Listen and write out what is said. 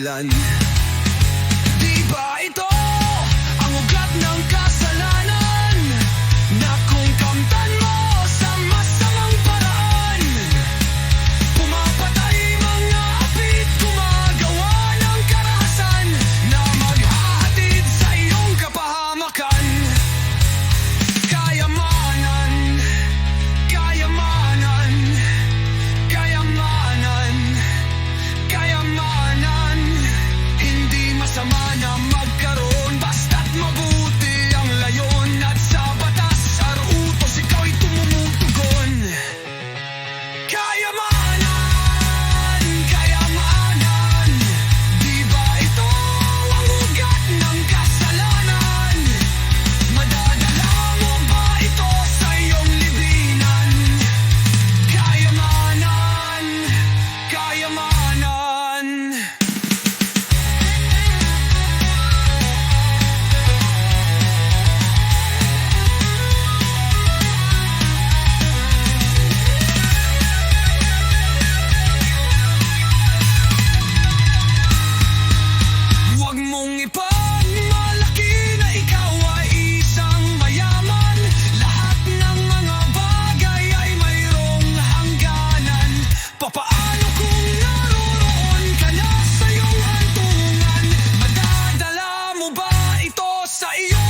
dahilan. Di ba ito ang ugat ng kasalanan, na kung kamtan mo sa masamang paraan, pumapatay mga apit, gumagawa ng karahasan na maghahatid sa iyong kapahamakan. Kayamanan, kayamanan, kayamanan, kayamanan. Hindi masama na magkaroon, basta't mabuti ang layon, at sa batas ar utos ikaw'y tumumutugon. Kayamanan, kayamanan. Di ba ito ang ugat ng kasalanan? Madadala mo ba ito sa iyong libingan? Kayamanan, kayamanan. Huwag mong ipagmalaki na ikaw ay isang mayaman. Lahat ng mga bagay ay mayroong hangganan. Papaano kung naroon ka na sa iyong hantungan? Madadala mo ba ito sa iyong